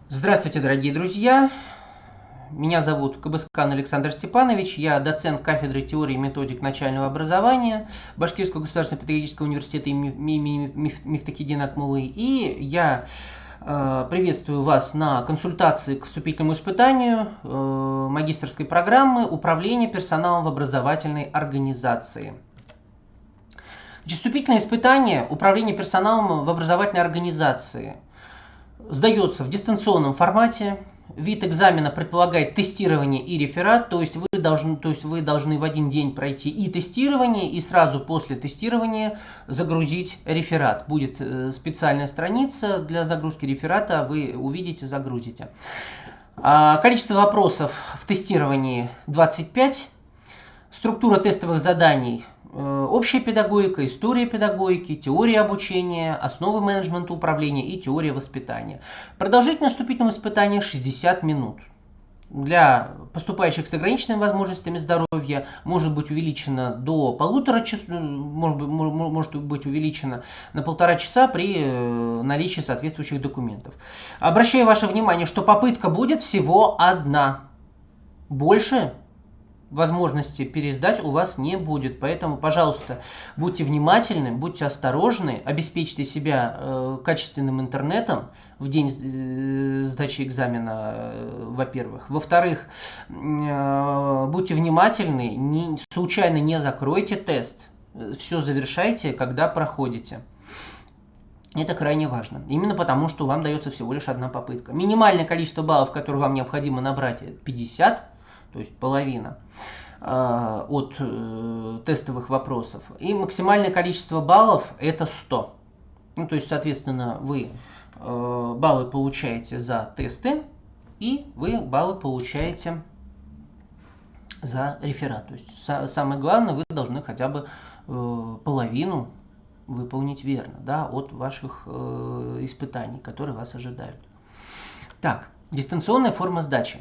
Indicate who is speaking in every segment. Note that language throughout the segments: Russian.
Speaker 1: Здравствуйте, дорогие друзья! Меня зовут Кабыскан Александр Степанович, я доцент кафедры теории и методик начального образования Башкирского государственного педагогического университета имени Мифтахиддина Акмуллы. И я приветствую вас на консультации к вступительному испытанию магистерской программы управления персоналом в образовательной организации. Вступительное испытание управления персоналом в образовательной организации сдается в дистанционном формате. Вид экзамена предполагает тестирование и реферат, то есть вы должны в один день пройти и тестирование, и сразу после тестирования загрузить реферат. Будет специальная страница для загрузки реферата, вы увидите, загрузите. Количество вопросов в тестировании 25. Структура тестовых заданий: общая педагогика, история педагогики, теория обучения, основы менеджмента управления и теория воспитания. Продолжительность вступительного испытания 60 минут. Для поступающих с ограниченными возможностями здоровья может быть увеличено до 1,5 часа, может быть увеличено на 1,5 часа при наличии соответствующих документов. Обращаю ваше внимание, что попытка будет всего одна. Больше возможности пересдать у вас не будет. Поэтому, пожалуйста, будьте внимательны, будьте осторожны, обеспечьте себя качественным интернетом в день сдачи экзамена, во-первых. Во-вторых, будьте внимательны, случайно не закройте тест. Все завершайте, когда проходите. Это крайне важно. Именно потому, что вам дается всего лишь одна попытка. Минимальное количество баллов, которое вам необходимо набрать, 50. То есть половина от тестовых вопросов. И максимальное количество баллов это 100. Ну, то есть, соответственно, вы баллы получаете за тесты и вы баллы получаете за реферат. То есть, самое главное, вы должны хотя бы половину выполнить верно, да, от ваших испытаний, которые вас ожидают. Так, дистанционная форма сдачи.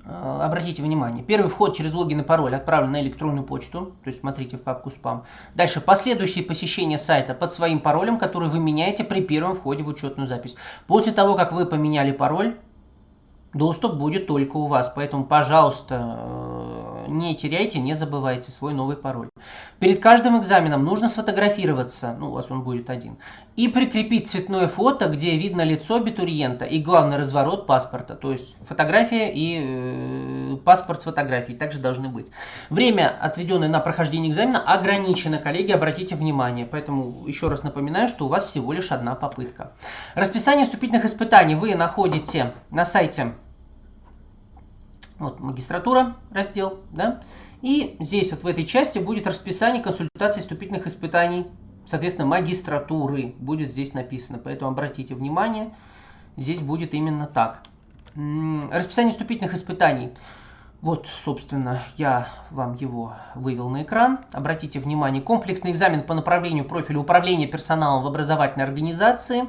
Speaker 1: Обратите внимание, первый вход через логин и пароль отправлен на электронную почту, то есть смотрите в папку спам. Дальше последующие посещения сайта под своим паролем, который вы меняете при первом входе в учетную запись. После того, как вы поменяли пароль, доступ будет только у вас, поэтому, пожалуйста, не теряйте, не забывайте свой новый пароль. Перед каждым экзаменом нужно сфотографироваться, ну, у вас он будет один, и прикрепить цветное фото, где видно лицо абитуриента и главный разворот паспорта. То есть фотография и паспорт с фотографией также должны быть. Время, отведенное на прохождение экзамена, ограничено, коллеги, обратите внимание. Поэтому еще раз напоминаю, что у вас всего лишь одна попытка. Расписание вступительных испытаний вы находите на сайте. Вот магистратура раздел, да, и здесь вот в этой части будет расписание консультаций вступительных испытаний, соответственно, магистратуры будет здесь написано, поэтому обратите внимание, здесь будет именно так. Расписание вступительных испытаний. Вот, собственно, я вам его вывел на экран. Обратите внимание, комплексный экзамен по направлению профиля управления персоналом в образовательной организации.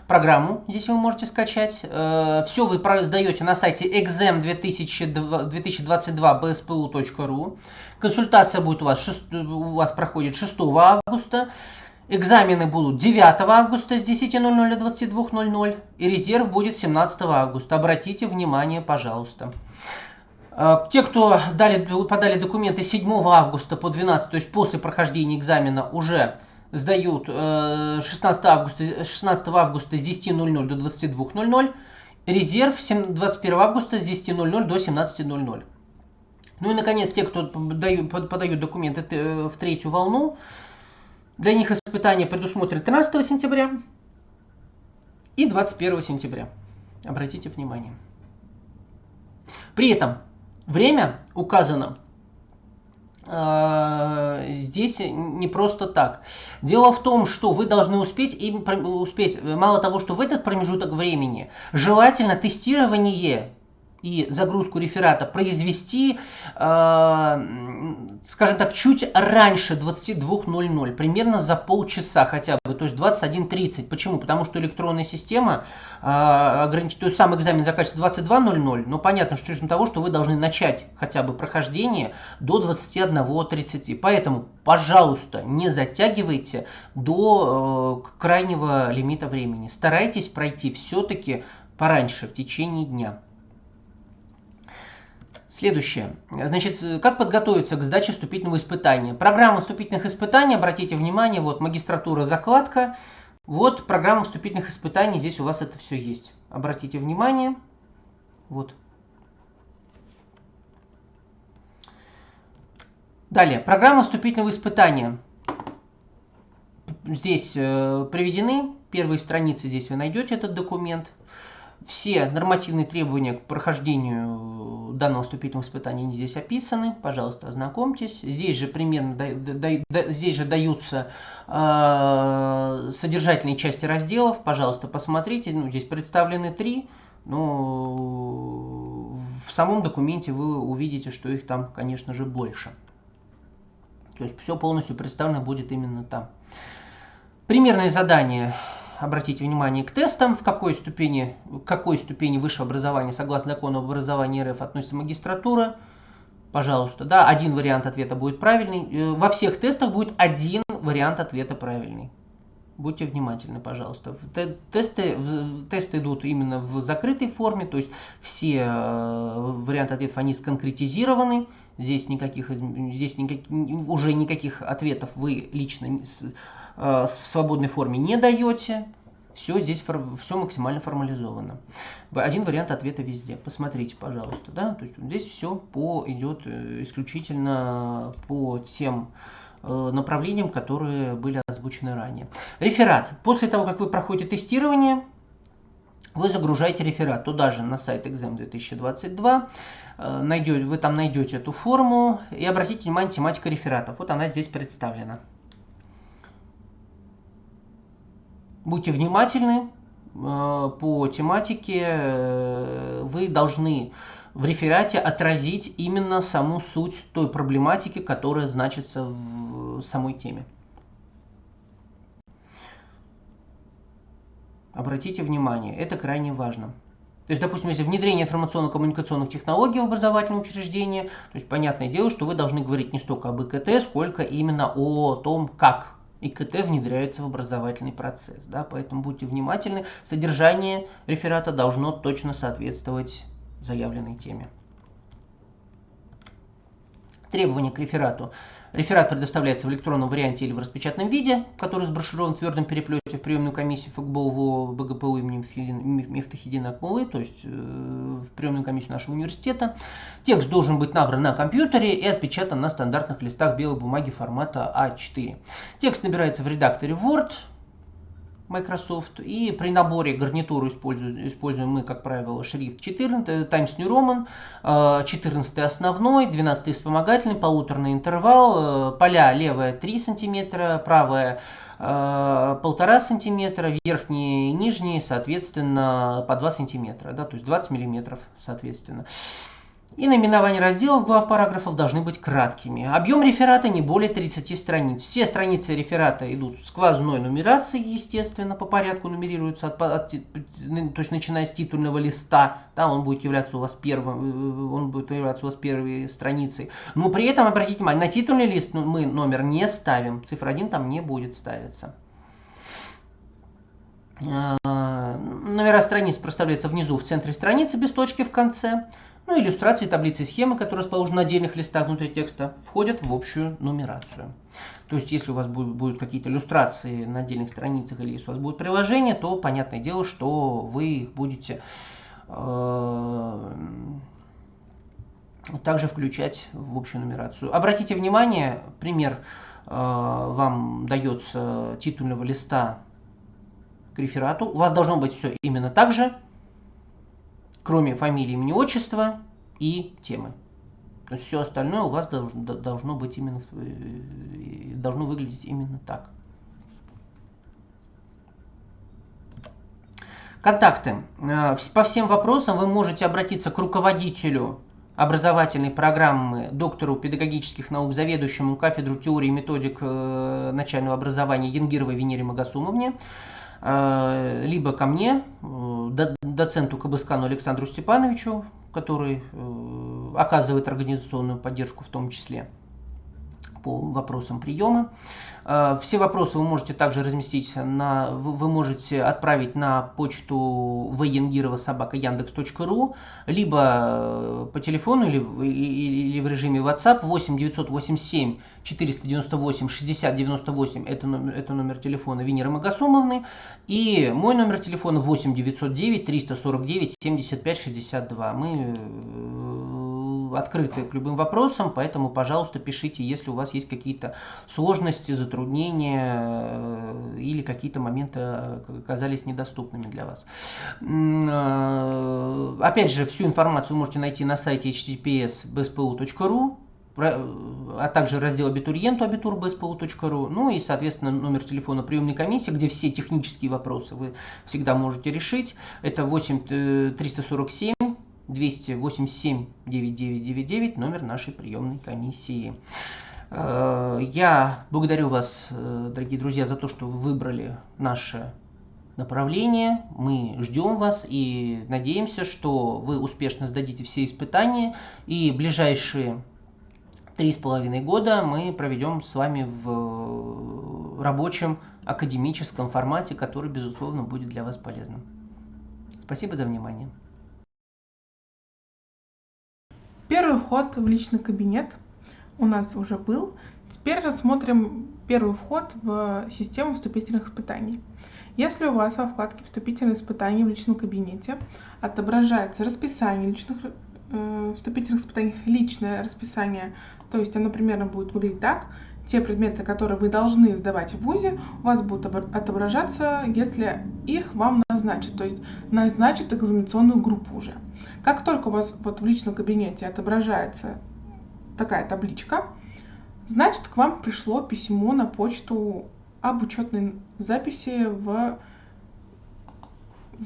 Speaker 1: Программу здесь вы можете скачать. Все вы сдаете на сайте exam2022bspu.ru. Консультация будет у вас проходит 6 августа. Экзамены будут 9 августа с 10:00 до 22:00. И резерв будет 17 августа. Обратите внимание, пожалуйста. Те, кто подали документы 7 августа по 12, то есть после прохождения экзамена, уже сдают 16 августа с 10:00 до 22:00. Резерв 21 августа с 10:00 до 17:00. Ну и, наконец, те, кто подают документы в третью волну, для них испытания предусмотрены 13 сентября и 21 сентября. Обратите внимание. При этом время указано здесь не просто так. Дело в том, что вы должны успеть, мало того, что в этот промежуток времени, желательно тестирование и загрузку реферата произвести, скажем так, чуть раньше 22:00, примерно за полчаса хотя бы, то есть 21:30. Почему? Потому что электронная система ограничивает, то есть сам экзамен заканчивается 22:00, но понятно, что с учетом того, что вы должны начать хотя бы прохождение до 21:30. Поэтому, пожалуйста, не затягивайте до крайнего лимита времени. Старайтесь пройти все-таки пораньше, в течение дня. Следующее. Значит, как подготовиться к сдаче вступительного испытания? Программа вступительных испытаний, обратите внимание, вот магистратура, закладка, вот программа вступительных испытаний, здесь у вас это все есть. Обратите внимание, вот. Далее, программа вступительного испытания. Здесь приведены первые страницы, здесь вы найдете этот документ. Все нормативные требования к прохождению данного вступительного испытания здесь описаны. Пожалуйста, ознакомьтесь. Здесь же примерно здесь же даются содержательные части разделов. Пожалуйста, посмотрите. Ну, здесь представлены 3. Но в самом документе вы увидите, что их там, конечно же, больше. То есть все полностью представлено будет именно там. Примерные задания. Обратите внимание к тестам, к какой ступени высшего образования согласно закону об образовании РФ относится магистратура. Пожалуйста, да, один вариант ответа будет правильный. Во всех тестах будет один вариант ответа правильный. Будьте внимательны, пожалуйста. Тесты идут именно в закрытой форме, то есть все варианты ответов они сконкретизированы. Здесь уже никаких ответов вы лично в свободной форме не даете. Все здесь все максимально формализовано. Один вариант ответа везде. Посмотрите, пожалуйста. Да? То есть здесь все идет исключительно по тем направлениям, которые были озвучены ранее. Реферат. После того, как вы проходите тестирование, вы загружаете реферат туда же на сайт Exam 2022. Вы там найдете эту форму и обратите внимание, тематика рефератов. Вот она здесь представлена. Будьте внимательны по тематике. Вы должны в реферате отразить именно саму суть той проблематики, которая значится в самой теме. Обратите внимание, это крайне важно. То есть, допустим, если внедрение информационно-коммуникационных технологий в образовательное учреждение, то есть, понятное дело, что вы должны говорить не столько об ИКТ, сколько именно о том, как ИКТ внедряется в образовательный процесс. Да? Поэтому будьте внимательны, содержание реферата должно точно соответствовать заявленной теме. Требования к реферату. Реферат предоставляется в электронном варианте или в распечатанном виде, который сброширован в твердом переплете в приемную комиссию ФГБО ВО БГПУ имени Мифтахиддина Акмуллы, то есть в приемную комиссию нашего университета. Текст должен быть набран на компьютере и отпечатан на стандартных листах белой бумаги формата А4. Текст набирается в редакторе Word, Microsoft, и при наборе гарнитуру используем мы, как правило, шрифт 14, Times New Roman, 14 основной, 12 вспомогательный, полуторный интервал, поля левая 3 см, правая 1,5 см, верхние и нижние, соответственно, по 2 см, да, то есть 20 мм, соответственно. И наименования разделов, глав, параграфов должны быть краткими. Объем реферата не более 30 страниц. Все страницы реферата идут с сквозной нумерацией, естественно, по порядку нумерируются, то есть начиная с титульного листа, да, он будет являться у вас первой страницей. Но при этом, обратите внимание, на титульный лист мы номер не ставим, цифра 1 там не будет ставиться. Номера страниц проставляются внизу, в центре страницы, без точки в конце. Ну, иллюстрации, таблицы и схемы, которые расположены на отдельных листах внутри текста, входят в общую нумерацию. То есть, если у вас будут какие-то иллюстрации на отдельных страницах или если у вас будет приложение, то понятное дело, что вы их будете также включать в общую нумерацию. Обратите внимание, пример вам дается титульного листа к реферату. У вас должно быть все именно так же, кроме фамилии, имени, отчества и темы. То есть все остальное у вас должно быть именно, должно выглядеть именно так. Контакты. По всем вопросам вы можете обратиться к руководителю образовательной программы, доктору педагогических наук, заведующему кафедру теории и методик начального образования Янгировой Венере Магасумовне, либо ко мне, доценту Кабыскану Александру Степановичу, который оказывает организационную поддержку в том числе. по вопросам приема. Все вопросы вы можете также разместить вы можете отправить на почту voengirova@yandex.ru, либо по телефону, или в режиме WhatsApp 8 987 498 60 98, это номер телефона Венеры Магасумовны, и мой номер телефона 8 909 349 75 62. Мы открыты к любым вопросам, поэтому, пожалуйста, пишите, если у вас есть какие-то сложности, затруднения или какие-то моменты оказались недоступными для вас. Опять же, всю информацию вы можете найти на сайте https://bspu.ru, а также раздел абитуриенту abitur.bspu.ru, ну и, соответственно, номер телефона приемной комиссии, где все технические вопросы вы всегда можете решить. Это 8 347 287 9999, номер нашей приемной комиссии. Я благодарю вас, дорогие друзья, за то, что вы выбрали наше направление. Мы ждем вас и надеемся, что вы успешно сдадите все испытания, и ближайшие 3,5 года мы проведем с вами в рабочем академическом формате, который, безусловно, будет для вас полезным. Спасибо за внимание.
Speaker 2: Первый вход в личный кабинет у нас уже был. Теперь рассмотрим первый вход в систему вступительных испытаний. Если у вас во вкладке «Вступительные испытания» в личном кабинете отображается расписание вступительных испытаний, личное расписание, то есть оно примерно будет выглядеть так: те предметы, которые вы должны сдавать в ВУЗе, у вас будут отображаться, если их вам назначат, то есть назначат экзаменационную группу уже. Как только у вас вот в личном кабинете отображается такая табличка, значит, к вам пришло письмо на почту об учетной записи в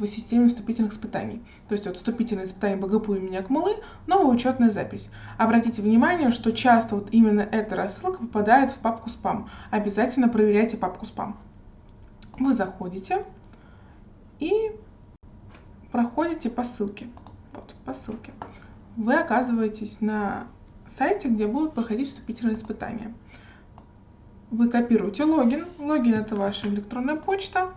Speaker 2: системе вступительных испытаний. То есть вот вступительные испытания БГПУ имени Акмуллы, новая учетная запись. Обратите внимание, что часто вот именно эта рассылка попадает в папку спам. Обязательно проверяйте папку спам. Вы заходите и проходите по ссылке. Вот, по ссылке. Вы оказываетесь на сайте, где будут проходить вступительные испытания. Вы копируете логин. Логин — это ваша электронная почта.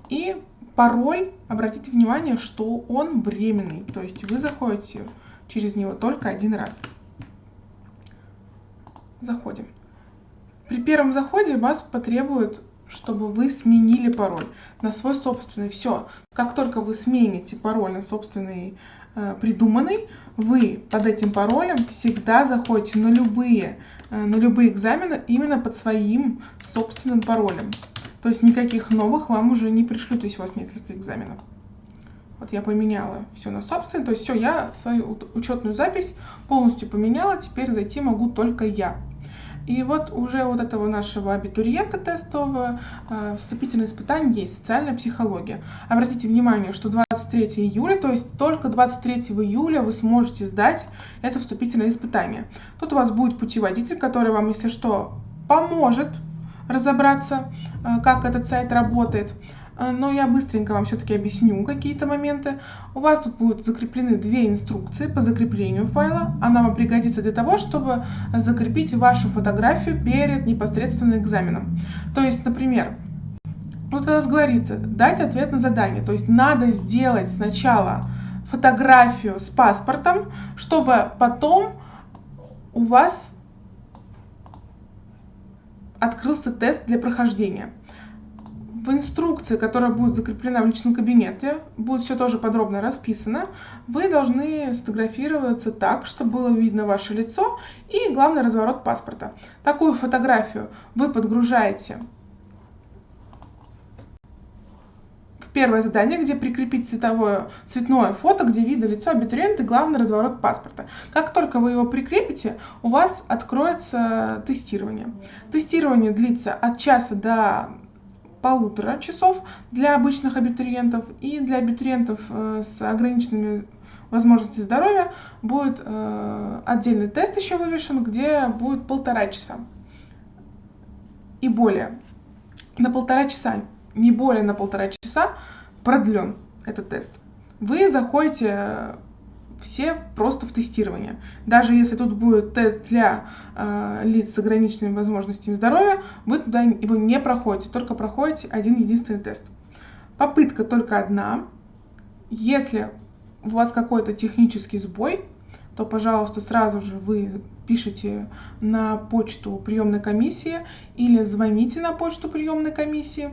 Speaker 2: И пароль, обратите внимание, что он временный, то есть вы заходите через него только один раз. Заходим. При первом заходе вас потребует, чтобы вы сменили пароль на свой собственный. Все. Как только вы смените пароль на собственный придуманный, вы под этим паролем всегда заходите на любые экзамены именно под своим собственным паролем. То есть никаких новых вам уже не пришлют, если у вас несколько экзаменов. Вот я поменяла все на собственный, то есть все, я свою учетную запись полностью поменяла, теперь зайти могу только я. И вот уже вот этого нашего абитуриента тестового вступительное испытание есть, социальная психология. Обратите внимание, что 23 июля, то есть только 23 июля вы сможете сдать это вступительное испытание. Тут у вас будет путеводитель, который вам, если что, поможет разобраться, как этот сайт работает. Но я быстренько вам все-таки объясню какие-то моменты. У вас тут будут закреплены две инструкции по закреплению файла. Она вам пригодится для того, чтобы закрепить вашу фотографию перед непосредственно экзаменом. То есть, например, тут у нас говорится дать ответ на задание. То есть надо сделать сначала фотографию с паспортом, чтобы потом у вас открылся тест для прохождения. В инструкции, которая будет закреплена в личном кабинете, будет все тоже подробно расписано. Вы должны сфотографироваться так, чтобы было видно ваше лицо и, главный, разворот паспорта. Такую фотографию вы подгружаете в первое задание, где прикрепить цветное фото, где видно лицо абитуриента и, главный, разворот паспорта. Как только вы его прикрепите, у вас откроется тестирование. Тестирование длится от часа до 1,5 часов для обычных абитуриентов, и для абитуриентов с ограниченными возможностями здоровья будет отдельный тест еще вывешен, где будет 1,5 часа и более. На 1,5 часа, не более на 1,5 часа продлен этот тест. Вы заходите все просто в тестирование. Даже если тут будет тест для лиц с ограниченными возможностями здоровья, вы туда его не проходите, только проходите один единственный тест. Попытка только одна. Если у вас какой-то технический сбой, то, пожалуйста, сразу же вы пишите на почту приемной комиссии или звоните на почту приемной комиссии.